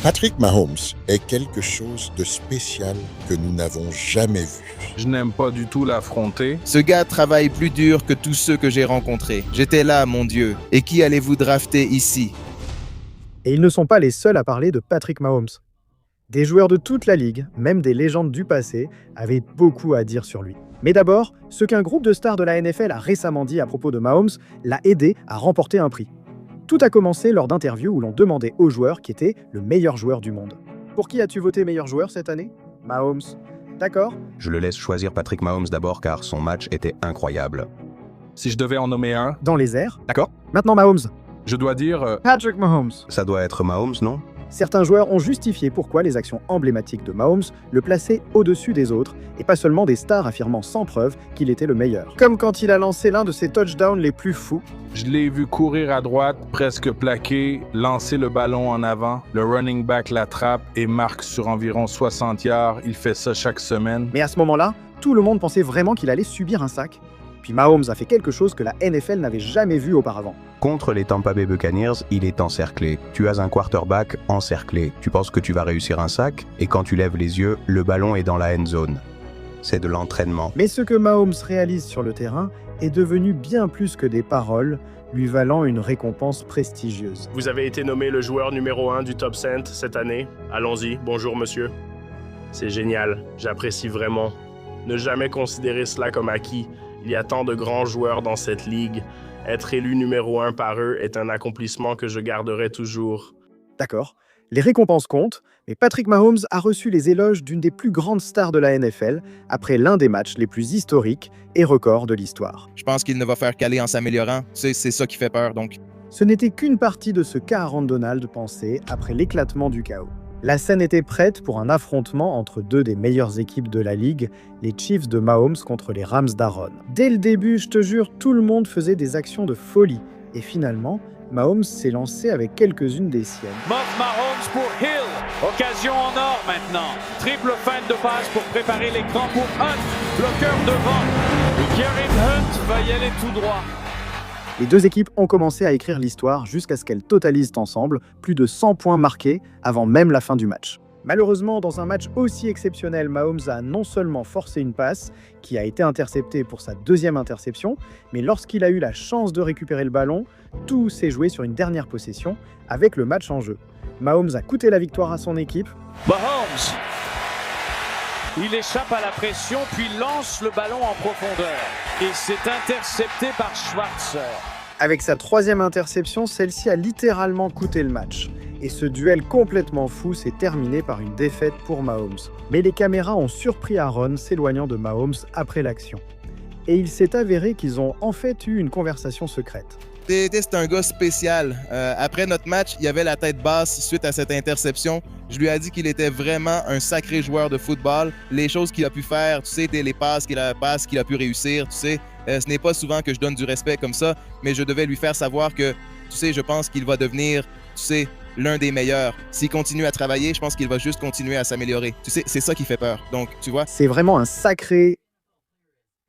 Patrick Mahomes est quelque chose de spécial que nous n'avons jamais vu. Je n'aime pas du tout l'affronter. Ce gars travaille plus dur que tous ceux que j'ai rencontrés. J'étais là, mon Dieu. Et qui allez-vous drafter ici? Et ils ne sont pas les seuls à parler de Patrick Mahomes. Des joueurs de toute la ligue, même des légendes du passé, avaient beaucoup à dire sur lui. Mais d'abord, ce qu'un groupe de stars de la NFL a récemment dit à propos de Mahomes l'a aidé à remporter un prix. Tout a commencé lors d'interviews où l'on demandait aux joueurs qui était le meilleur joueur du monde. Pour qui as-tu voté meilleur joueur cette année? Mahomes. D'accord. Je le laisse choisir Patrick Mahomes d'abord car son match était incroyable. Si je devais en nommer un, Dans les airs. D'accord. Maintenant Mahomes. je dois dire Patrick Mahomes. Ça doit être Mahomes, non? Certains joueurs ont justifié pourquoi les actions emblématiques de Mahomes le plaçaient au-dessus des autres, et pas seulement des stars affirmant sans preuve qu'il était le meilleur. Comme quand il a lancé l'un de ses touchdowns les plus fous. je l'ai vu courir à droite, presque plaqué, lancer le ballon en avant, le running back l'attrape et marque sur environ 60 yards. Il fait ça chaque semaine. Mais à ce moment-là, tout le monde pensait vraiment qu'il allait subir un sac. Puis Mahomes a fait quelque chose que la NFL n'avait jamais vu auparavant. Contre les Tampa Bay Buccaneers, il est encerclé. Tu as un quarterback encerclé. Tu penses que tu vas réussir un sac, et quand tu lèves les yeux, le ballon est dans la end zone. C'est de l'entraînement. Mais ce que Mahomes réalise sur le terrain est devenu bien plus que des paroles, lui valant une récompense prestigieuse. Vous avez été nommé le joueur numéro 1 du Top 100 cette année. Allons-y, bonjour monsieur. C'est génial, j'apprécie vraiment. Ne jamais considérer cela comme acquis. Il y a tant de grands joueurs dans cette ligue. Être élu numéro 1 par eux est un accomplissement que je garderai toujours. D'accord, les récompenses comptent, mais Patrick Mahomes a reçu les éloges d'une des plus grandes stars de la NFL après l'un des matchs les plus historiques et records de l'histoire. Je pense qu'il ne va faire qu'aller en s'améliorant. C'est ça qui fait peur, donc. Ce n'était qu'une partie de ce qu'Aaron Donald pensait après l'éclatement du chaos. La scène était prête pour un affrontement entre deux des meilleures équipes de la ligue, les Chiefs de Mahomes contre les Rams d'Aaron. Dès le début, je te jure, tout le monde faisait des actions de folie. Et finalement, Mahomes s'est lancé avec quelques-unes des siennes. Moff Mahomes pour Hill. Occasion en or maintenant. Triple feinte de passe pour préparer l'écran pour Hunt. Bloqueur devant. Et Kareem Hunt va y aller tout droit. Les deux équipes ont commencé à écrire l'histoire jusqu'à ce qu'elles totalisent ensemble plus de 100 points marqués avant même la fin du match. Malheureusement, dans un match aussi exceptionnel, Mahomes a non seulement forcé une passe, qui a été interceptée pour sa deuxième interception, mais lorsqu'il a eu la chance de récupérer le ballon, tout s'est joué sur une dernière possession, avec le match en jeu. Mahomes a coûté la victoire à son équipe. Mahomes. Il échappe à la pression, puis lance le ballon en profondeur. Et c'est intercepté par Schwartz. Avec sa troisième interception, celle-ci a littéralement coûté le match. Et ce duel complètement fou s'est terminé par une défaite pour Mahomes. Mais les caméras ont surpris Aaron s'éloignant de Mahomes après l'action. Et il s'est avéré qu'ils ont en fait eu une conversation secrète. C'est un gars spécial. Après notre match, il avait la tête basse suite à cette interception. Je lui ai dit qu'il était vraiment un sacré joueur de football. Les choses qu'il a pu faire, tu sais, les passes qu'il a pu réussir, tu sais, ce n'est pas souvent que je donne du respect comme ça, mais je devais lui faire savoir que, tu sais, je pense qu'il va devenir, tu sais, l'un des meilleurs. S'il continue à travailler, je pense qu'il va juste continuer à s'améliorer. Tu sais, c'est ça qui fait peur. Donc, tu vois. C'est vraiment un sacré...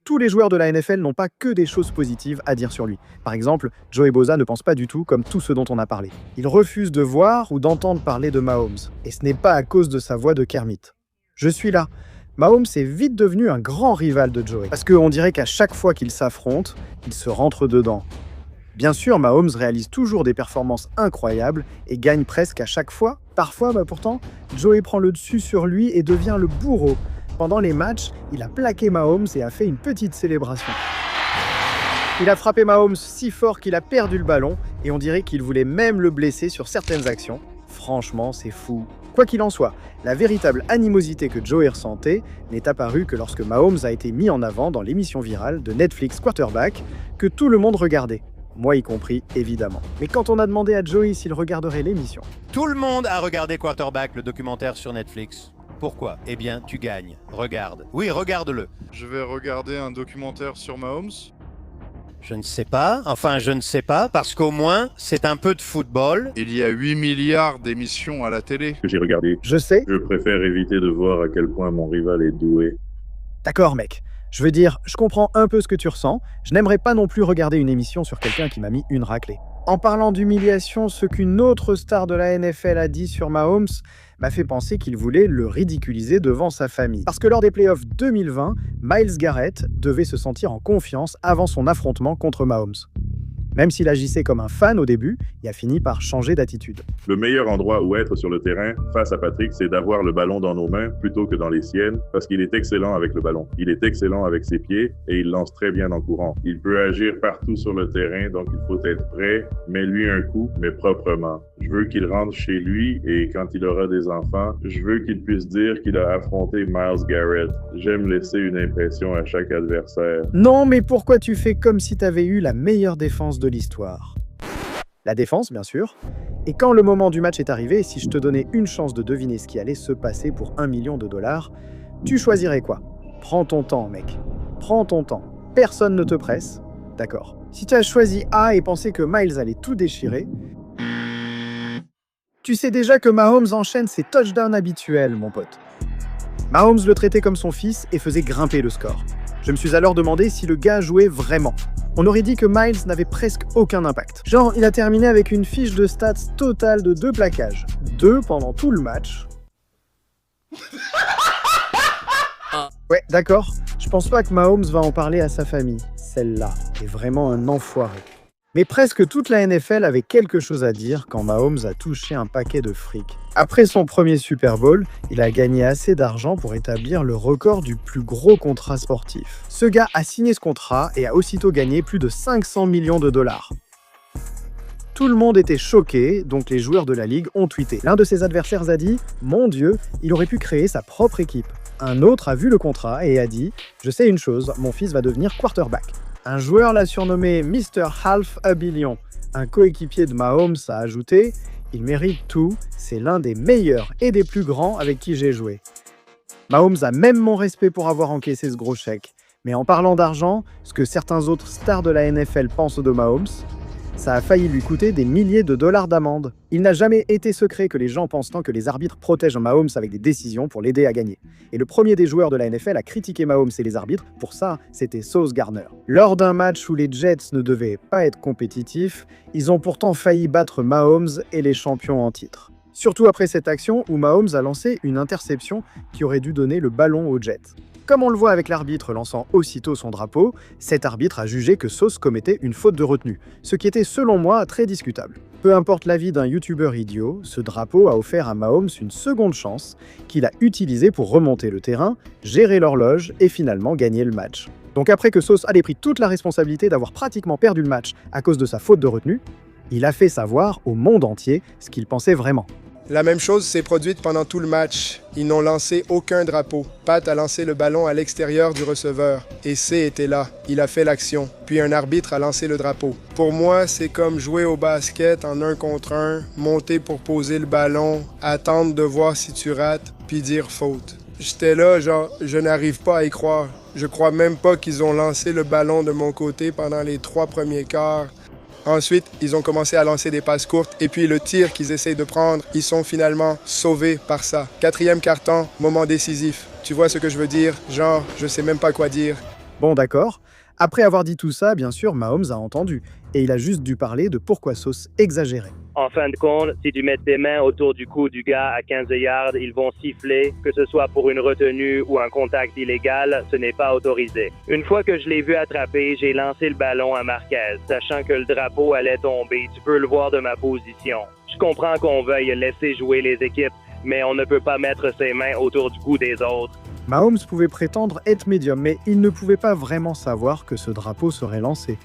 Tous les joueurs de la NFL n'ont pas que des choses positives à dire sur lui. Par exemple, Joey Bosa ne pense pas du tout comme tout ce dont on a parlé. Il refuse de voir ou d'entendre parler de Mahomes. Et ce n'est pas à cause de sa voix de Kermit. Je suis là. Mahomes est vite devenu un grand rival de Joey. Parce qu'on dirait qu'à chaque fois qu'ils s'affrontent, ils se rentrent dedans. Bien sûr, Mahomes réalise toujours des performances incroyables et gagne presque à chaque fois. Parfois, pourtant, Joey prend le dessus sur lui et devient le bourreau. Pendant les matchs, il a plaqué Mahomes et a fait une petite célébration. Il a frappé Mahomes si fort qu'il a perdu le ballon et on dirait qu'il voulait même le blesser sur certaines actions. Franchement, c'est fou. Quoi qu'il en soit, la véritable animosité que Joey ressentait n'est apparue que lorsque Mahomes a été mis en avant dans l'émission virale de Netflix Quarterback que tout le monde regardait. Moi y compris, évidemment. Mais quand on a demandé à Joey s'il regarderait l'émission... Tout le monde a regardé Quarterback, le documentaire sur Netflix. Pourquoi? Eh bien, tu gagnes. Regarde. Oui, regarde-le. Je vais regarder un documentaire sur Mahomes. Je ne sais pas. Enfin, je ne sais pas, parce qu'au moins, c'est un peu de football. Il y a 8 milliards d'émissions à la télé. Que j'ai regardé. Je sais. Je préfère éviter de voir à quel point mon rival est doué. D'accord, mec. Je veux dire, je comprends un peu ce que tu ressens, je n'aimerais pas non plus regarder une émission sur quelqu'un qui m'a mis une raclée. En parlant d'humiliation, ce qu'une autre star de la NFL a dit sur Mahomes m'a fait penser qu'il voulait le ridiculiser devant sa famille. Parce que lors des playoffs 2020, Myles Garrett devait se sentir en confiance avant son affrontement contre Mahomes. Même s'il agissait comme un fan au début, il a fini par changer d'attitude. Le meilleur endroit où être sur le terrain face à Patrick, c'est d'avoir le ballon dans nos mains plutôt que dans les siennes, parce qu'il est excellent avec le ballon. Il est excellent avec ses pieds et il lance très bien en courant. Il peut agir partout sur le terrain, donc il faut être prêt. Mets-lui un coup, mais proprement. Je veux qu'il rentre chez lui et quand il aura des enfants, je veux qu'il puisse dire qu'il a affronté Myles Garrett. J'aime laisser une impression à chaque adversaire. Non, mais pourquoi tu fais comme si t'avais eu la meilleure défense de l'histoire? La défense, bien sûr. Et quand le moment du match est arrivé, si je te donnais une chance de deviner ce qui allait se passer pour $1 million, tu choisirais quoi? Prends ton temps, mec. Prends ton temps. Personne ne te presse. D'accord. Si tu as choisi A et pensé que Myles allait tout déchirer, tu sais déjà que Mahomes enchaîne ses touchdowns habituels, mon pote. Mahomes le traitait comme son fils et faisait grimper le score. Je me suis alors demandé si le gars jouait vraiment. On aurait dit que Myles n'avait presque aucun impact. Genre, il a terminé avec une fiche de stats totale de 2 plaquages. 2 pendant tout le match. Ouais, d'accord. Je pense pas que Mahomes va en parler à sa famille. Celle-là est vraiment un enfoiré. Mais presque toute la NFL avait quelque chose à dire quand Mahomes a touché un paquet de fric. Après son premier Super Bowl, il a gagné assez d'argent pour établir le record du plus gros contrat sportif. Ce gars a signé ce contrat et a aussitôt gagné plus de $500 millions. Tout le monde était choqué, donc les joueurs de la ligue ont tweeté. L'un de ses adversaires a dit « Mon Dieu, il aurait pu créer sa propre équipe ». Un autre a vu le contrat et a dit « Je sais une chose, mon fils va devenir quarterback ». Un joueur l'a surnommé Mr. Half a Billion. Un coéquipier de Mahomes a ajouté « Il mérite tout, c'est l'un des meilleurs et des plus grands avec qui j'ai joué ». Mahomes a même mon respect pour avoir encaissé ce gros chèque. Mais en parlant d'argent, ce que certains autres stars de la NFL pensent de Mahomes, ça a failli lui coûter des milliers de dollars d'amende. Il n'a jamais été secret que les gens pensent tant que les arbitres protègent Mahomes avec des décisions pour l'aider à gagner. Et le premier des joueurs de la NFL à critiquer Mahomes et les arbitres, pour ça, c'était Sauce Gardner. Lors d'un match où les Jets ne devaient pas être compétitifs, ils ont pourtant failli battre Mahomes et les champions en titre. Surtout après cette action où Mahomes a lancé une interception qui aurait dû donner le ballon aux Jets. Comme on le voit avec l'arbitre lançant aussitôt son drapeau, cet arbitre a jugé que Sauce commettait une faute de retenue, ce qui était selon moi très discutable. Peu importe l'avis d'un youtubeur idiot, ce drapeau a offert à Mahomes une seconde chance qu'il a utilisée pour remonter le terrain, gérer l'horloge et finalement gagner le match. Donc après que Sauce avait pris toute la responsabilité d'avoir pratiquement perdu le match à cause de sa faute de retenue, il a fait savoir au monde entier ce qu'il pensait vraiment. La même chose s'est produite pendant tout le match. Ils n'ont lancé aucun drapeau. Pat a lancé le ballon à l'extérieur du receveur. Et C était là. Il a fait l'action. Puis un arbitre a lancé le drapeau. Pour moi, c'est comme jouer au basket en 1 contre 1, monter pour poser le ballon, attendre de voir si tu rates, puis dire faute. J'étais là, genre, je n'arrive pas à y croire. Je crois même pas qu'ils ont lancé le ballon de mon côté pendant les 3 premiers quarts. Ensuite, ils ont commencé à lancer des passes courtes et puis le tir qu'ils essayent de prendre, ils sont finalement sauvés par ça. 4e quart-temps, moment décisif. Tu vois ce que je veux dire? Genre, je sais même pas quoi dire. Bon, d'accord. Après avoir dit tout ça, bien sûr, Mahomes a entendu. Et il a juste dû parler de pourquoi Sauce exagérait. En fin de compte, si tu mets tes mains autour du cou du gars à 15 yards, ils vont siffler, que ce soit pour une retenue ou un contact illégal, ce n'est pas autorisé. Une fois que je l'ai vu attraper, j'ai lancé le ballon à Marquez, sachant que le drapeau allait tomber. Tu peux le voir de ma position. Je comprends qu'on veuille laisser jouer les équipes, mais on ne peut pas mettre ses mains autour du cou des autres. Mahomes pouvait prétendre être médium, mais il ne pouvait pas vraiment savoir que ce drapeau serait lancé.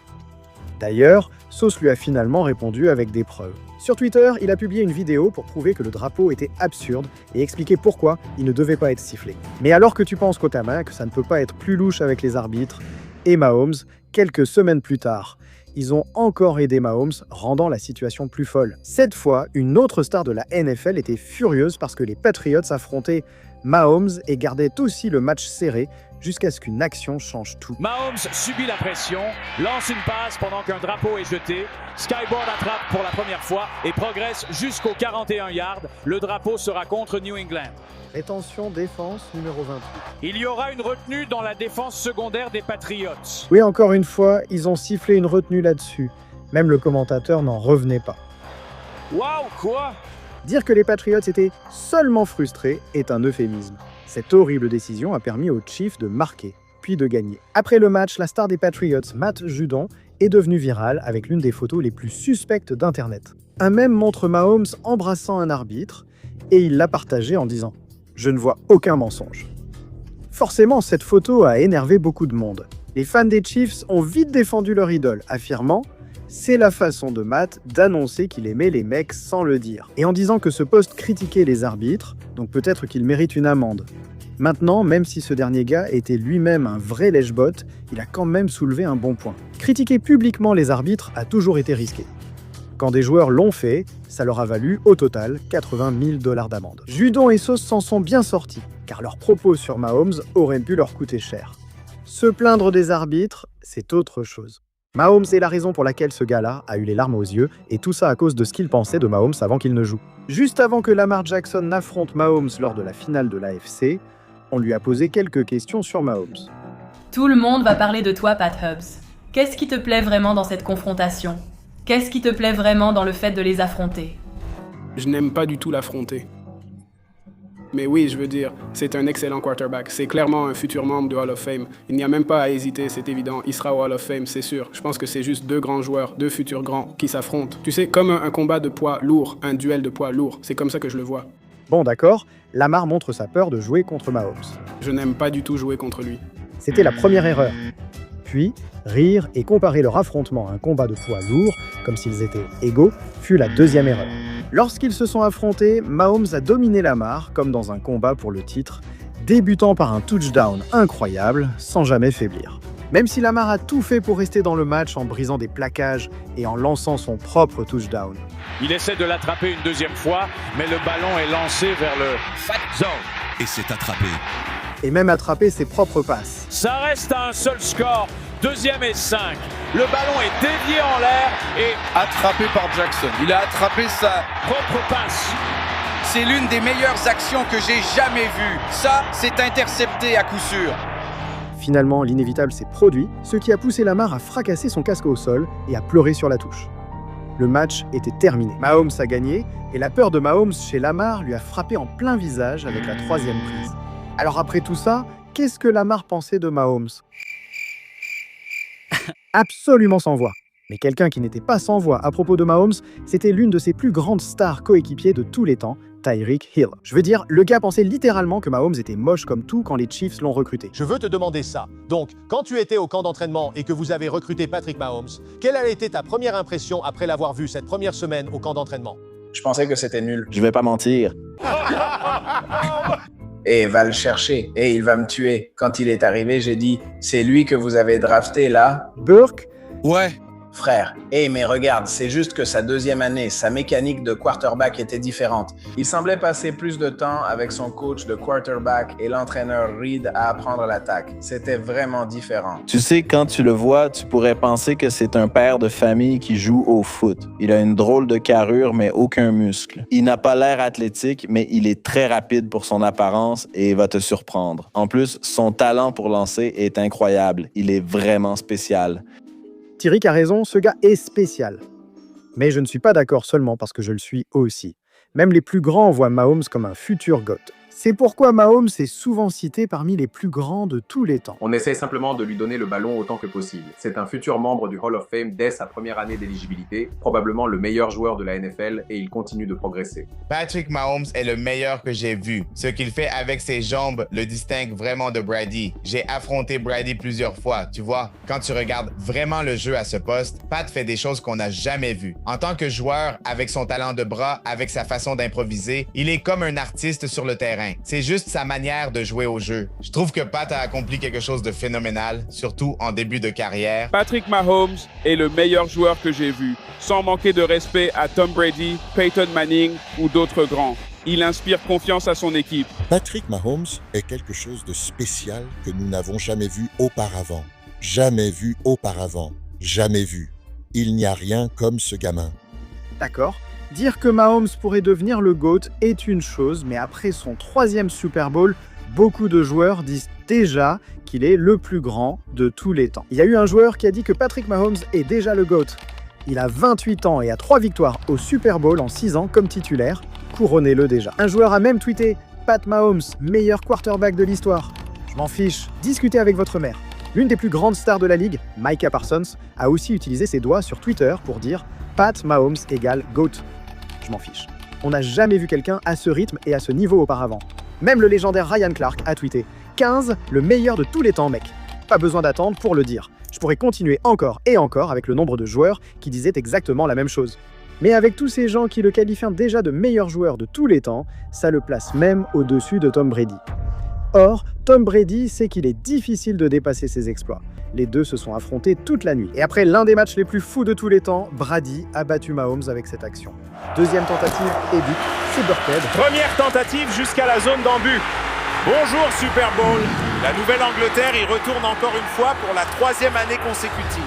D'ailleurs, Sauce lui a finalement répondu avec des preuves. Sur Twitter, il a publié une vidéo pour prouver que le drapeau était absurde et expliquer pourquoi il ne devait pas être sifflé. Mais alors que tu penses côte à main que ça ne peut pas être plus louche avec les arbitres, et Mahomes, quelques semaines plus tard, ils ont encore aidé Mahomes, rendant la situation plus folle. Cette fois, une autre star de la NFL était furieuse parce que les Patriots affrontaient Mahomes et gardaient aussi le match serré jusqu'à ce qu'une action change tout. Mahomes subit la pression, lance une passe pendant qu'un drapeau est jeté. Skyboard attrape pour la première fois et progresse jusqu'aux 41 yards. Le drapeau sera contre New England. Rétention, défense, numéro 28. Il y aura une retenue dans la défense secondaire des Patriots. Oui, encore une fois, ils ont sifflé une retenue là-dessus. Même le commentateur n'en revenait pas. Waouh, quoi? Dire que les Patriots étaient seulement frustrés est un euphémisme. Cette horrible décision a permis aux Chiefs de marquer, puis de gagner. Après le match, la star des Patriots, Matt Judon, est devenue virale avec l'une des photos les plus suspectes d'Internet. Un mème montre Mahomes embrassant un arbitre et il l'a partagé en disant « Je ne vois aucun mensonge ». Forcément, cette photo a énervé beaucoup de monde. Les fans des Chiefs ont vite défendu leur idole, affirmant « C'est la façon de Matt d'annoncer qu'il aimait les mecs sans le dire ». Et en disant que ce post critiquait les arbitres, donc peut-être qu'il mérite une amende. Maintenant, même si ce dernier gars était lui-même un vrai lèche-bot, il a quand même soulevé un bon point. Critiquer publiquement les arbitres a toujours été risqué. Quand des joueurs l'ont fait, ça leur a valu au total 80 000 $ d'amende. Judon et Sauce s'en sont bien sortis, car leurs propos sur Mahomes auraient pu leur coûter cher. Se plaindre des arbitres, c'est autre chose. Mahomes est la raison pour laquelle ce gars-là a eu les larmes aux yeux, et tout ça à cause de ce qu'il pensait de Mahomes avant qu'il ne joue. Juste avant que Lamar Jackson n'affronte Mahomes lors de la finale de l'AFC, on lui a posé quelques questions sur Mahomes. Tout le monde va parler de toi, Pat Hubbs. Qu'est-ce qui te plaît vraiment dans cette confrontation? Qu'est-ce qui te plaît vraiment dans le fait de les affronter? Je n'aime pas du tout l'affronter. Mais oui, je veux dire, c'est un excellent quarterback. C'est clairement un futur membre du Hall of Fame. Il n'y a même pas à hésiter, c'est évident. Il sera au Hall of Fame, c'est sûr. Je pense que c'est juste deux grands joueurs, deux futurs grands, qui s'affrontent. Tu sais, comme un combat de poids lourd, un duel de poids lourd. C'est comme ça que je le vois. Bon, d'accord, Lamar montre sa peur de jouer contre Mahomes. Je n'aime pas du tout jouer contre lui. C'était la première erreur. Puis, rire et comparer leur affrontement à un combat de poids lourd, comme s'ils étaient égaux, fut la deuxième erreur. Lorsqu'ils se sont affrontés, Mahomes a dominé Lamar, comme dans un combat pour le titre, débutant par un touchdown incroyable, sans jamais faiblir. Même si Lamar a tout fait pour rester dans le match en brisant des plaquages et en lançant son propre touchdown. Il essaie de l'attraper une deuxième fois, mais le ballon est lancé vers le fat zone. Et c'est attrapé. Et même attraper ses propres passes. Ça reste à un seul score, 2e et 5. Le ballon est dévié en l'air et attrapé par Jackson. Il a attrapé sa propre passe. C'est l'une des meilleures actions que j'ai jamais vues. Ça, c'est intercepté à coup sûr. Finalement, l'inévitable s'est produit, ce qui a poussé Lamar à fracasser son casque au sol et à pleurer sur la touche. Le match était terminé. Mahomes a gagné, et la peur de Mahomes chez Lamar lui a frappé en plein visage avec la 3e prise. Alors après tout ça, qu'est-ce que Lamar pensait de Mahomes? Absolument sans voix. Mais quelqu'un qui n'était pas sans voix à propos de Mahomes, c'était l'une de ses plus grandes stars coéquipiers de tous les temps, Tyreek Hill. Je veux dire, le gars pensait littéralement que Mahomes était moche comme tout quand les Chiefs l'ont recruté. Je veux te demander ça. Donc, quand tu étais au camp d'entraînement et que vous avez recruté Patrick Mahomes, quelle a été ta première impression après l'avoir vu cette première semaine au camp d'entraînement? Je pensais que c'était nul. Je vais pas mentir. Et il va le chercher, et il va me tuer. Quand il est arrivé, j'ai dit, c'est lui que vous avez drafté là? Burke? Ouais. Frère, mais regarde, c'est juste que sa 2e année, sa mécanique de quarterback était différente. Il semblait passer plus de temps avec son coach de quarterback et l'entraîneur Reed à apprendre l'attaque. C'était vraiment différent. Tu sais, quand tu le vois, tu pourrais penser que c'est un père de famille qui joue au foot. Il a une drôle de carrure, mais aucun muscle. Il n'a pas l'air athlétique, mais il est très rapide pour son apparence et va te surprendre. En plus, son talent pour lancer est incroyable. Il est vraiment spécial. Tyreek a raison, ce gars est spécial. Mais je ne suis pas d'accord seulement parce que je le suis aussi. Même les plus grands voient Mahomes comme un futur GOAT. C'est pourquoi Mahomes est souvent cité parmi les plus grands de tous les temps. On essaie simplement de lui donner le ballon autant que possible. C'est un futur membre du Hall of Fame dès sa première année d'éligibilité, probablement le meilleur joueur de la NFL et il continue de progresser. Patrick Mahomes est le meilleur que j'ai vu. Ce qu'il fait avec ses jambes le distingue vraiment de Brady. J'ai affronté Brady plusieurs fois, tu vois. Quand tu regardes vraiment le jeu à ce poste, Pat fait des choses qu'on n'a jamais vues. En tant que joueur, avec son talent de bras, avec sa façon d'improviser, il est comme un artiste sur le terrain. C'est juste sa manière de jouer au jeu. Je trouve que Pat a accompli quelque chose de phénoménal, surtout en début de carrière. Patrick Mahomes est le meilleur joueur que j'ai vu, sans manquer de respect à Tom Brady, Peyton Manning ou d'autres grands. il inspire confiance à son équipe. Patrick Mahomes est quelque chose de spécial que nous n'avons jamais vu auparavant. Jamais vu auparavant. Jamais vu. Il n'y a rien comme ce gamin. D'accord. Dire que Mahomes pourrait devenir le GOAT est une chose, mais après son 3e Super Bowl, beaucoup de joueurs disent déjà qu'il est le plus grand de tous les temps. Il y a eu un joueur qui a dit que Patrick Mahomes est déjà le GOAT. Il a 28 ans et a 3 victoires au Super Bowl en 6 ans comme titulaire. Couronnez-le déjà. Un joueur a même tweeté « Pat Mahomes, meilleur quarterback de l'histoire ». Je m'en fiche. Discutez avec votre mère. L'une des plus grandes stars de la ligue, Micah Parsons, a aussi utilisé ses doigts sur Twitter pour dire « Pat Mahomes égale GOAT ». Je m'en fiche. On n'a jamais vu quelqu'un à ce rythme et à ce niveau auparavant. Même le légendaire Ryan Clark a tweeté « 15, le meilleur de tous les temps, mec ». Pas besoin d'attendre pour le dire. Je pourrais continuer encore et encore avec le nombre de joueurs qui disaient exactement la même chose. Mais avec tous ces gens qui le qualifient déjà de meilleur joueur de tous les temps, ça le place même au-dessus de Tom Brady. Or, Tom Brady sait qu'il est difficile de dépasser ses exploits. Les deux se sont affrontés toute la nuit. Et après l'un des matchs les plus fous de tous les temps, Brady a battu Mahomes avec cette action. Deuxième tentative et but, c'est Burkhead. Première tentative jusqu'à la zone d'embut. Bonjour Super Bowl. La Nouvelle-Angleterre y retourne encore une fois pour la 3e année consécutive.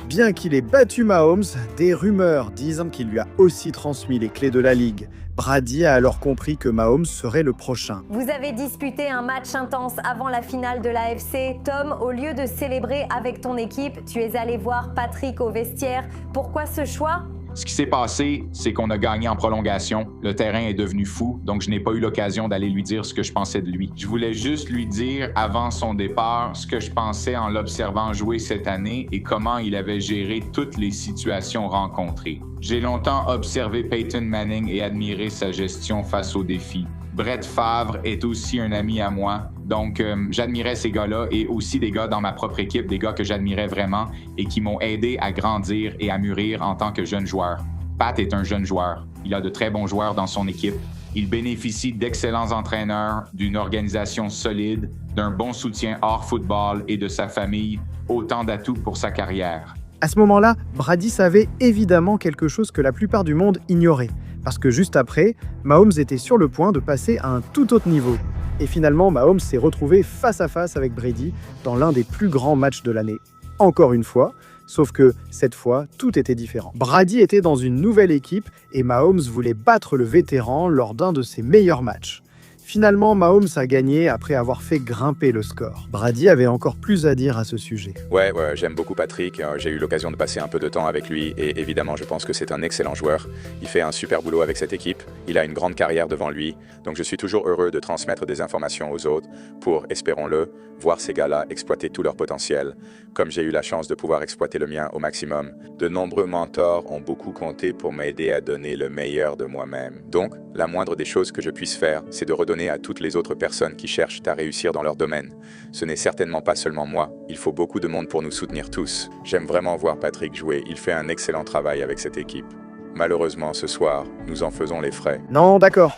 Bien qu'il ait battu Mahomes, des rumeurs disent qu'il lui a aussi transmis les clés de la ligue. Brady a alors compris que Mahomes serait le prochain. Vous avez disputé un match intense avant la finale de l'AFC. Tom, au lieu de célébrer avec ton équipe, tu es allé voir Patrick au vestiaire. Pourquoi ce choix ? Ce qui s'est passé, c'est qu'on a gagné en prolongation. Le terrain est devenu fou, donc je n'ai pas eu l'occasion d'aller lui dire ce que je pensais de lui. Je voulais juste lui dire, avant son départ, ce que je pensais en l'observant jouer cette année et comment il avait géré toutes les situations rencontrées. J'ai longtemps observé Peyton Manning et admiré sa gestion face aux défis. Brett Favre est aussi un ami à moi, donc j'admirais ces gars-là et aussi des gars dans ma propre équipe, des gars que j'admirais vraiment et qui m'ont aidé à grandir et à mûrir en tant que jeune joueur. Pat est un jeune joueur. Il a de très bons joueurs dans son équipe. Il bénéficie d'excellents entraîneurs, d'une organisation solide, d'un bon soutien hors football et de sa famille, autant d'atouts pour sa carrière. À ce moment-là, Brady savait évidemment quelque chose que la plupart du monde ignorait. Parce que juste après, Mahomes était sur le point de passer à un tout autre niveau. Et finalement, Mahomes s'est retrouvé face à face avec Brady dans l'un des plus grands matchs de l'année. Encore une fois, sauf que cette fois, tout était différent. Brady était dans une nouvelle équipe et Mahomes voulait battre le vétéran lors d'un de ses meilleurs matchs. Finalement, Mahomes a gagné après avoir fait grimper le score. Brady avait encore plus à dire à ce sujet. Ouais, j'aime beaucoup Patrick. J'ai eu l'occasion de passer un peu de temps avec lui et évidemment, je pense que c'est un excellent joueur. Il fait un super boulot avec cette équipe. Il a une grande carrière devant lui. Donc, je suis toujours heureux de transmettre des informations aux autres pour, espérons-le, voir ces gars-là exploiter tout leur potentiel, comme j'ai eu la chance de pouvoir exploiter le mien au maximum. De nombreux mentors ont beaucoup compté pour m'aider à donner le meilleur de moi-même. Donc, la moindre des choses que je puisse faire, c'est de redonner à toutes les autres personnes qui cherchent à réussir dans leur domaine. Ce n'est certainement pas seulement moi, il faut beaucoup de monde pour nous soutenir tous. J'aime vraiment voir Patrick jouer, il fait un excellent travail avec cette équipe. Malheureusement, ce soir, nous en faisons les frais. Non, d'accord.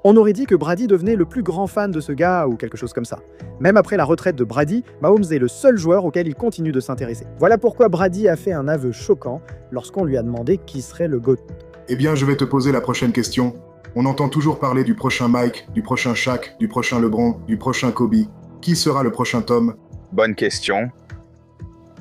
On aurait dit que Brady devenait le plus grand fan de ce gars ou quelque chose comme ça. Même après la retraite de Brady, Mahomes est le seul joueur auquel il continue de s'intéresser. Voilà pourquoi Brady a fait un aveu choquant lorsqu'on lui a demandé qui serait le GOAT. Eh bien, je vais te poser la prochaine question. On entend toujours parler du prochain Mike, du prochain Shaq, du prochain LeBron, du prochain Kobe. Qui sera le prochain Tom ? Bonne question.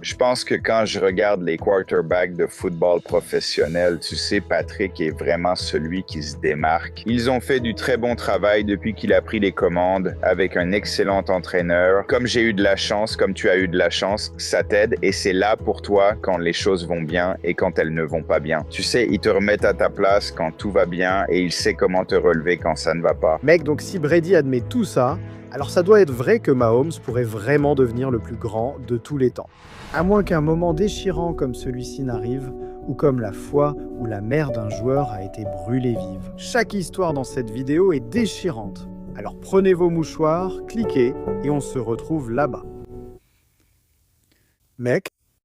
Je pense que quand je regarde les quarterbacks de football professionnel, tu sais, Patrick est vraiment celui qui se démarque. Ils ont fait du très bon travail depuis qu'il a pris les commandes avec un excellent entraîneur. Comme j'ai eu de la chance, comme tu as eu de la chance, ça t'aide et c'est là pour toi quand les choses vont bien et quand elles ne vont pas bien. Tu sais, ils te remettent à ta place quand tout va bien et il sait comment te relever quand ça ne va pas. Mec, donc si Brady admet tout ça, alors ça doit être vrai que Mahomes pourrait vraiment devenir le plus grand de tous les temps. À moins qu'un moment déchirant comme celui-ci n'arrive, ou comme la fois où la mère d'un joueur a été brûlée vive. Chaque histoire dans cette vidéo est déchirante. Alors prenez vos mouchoirs, cliquez, et on se retrouve là-bas. Mec,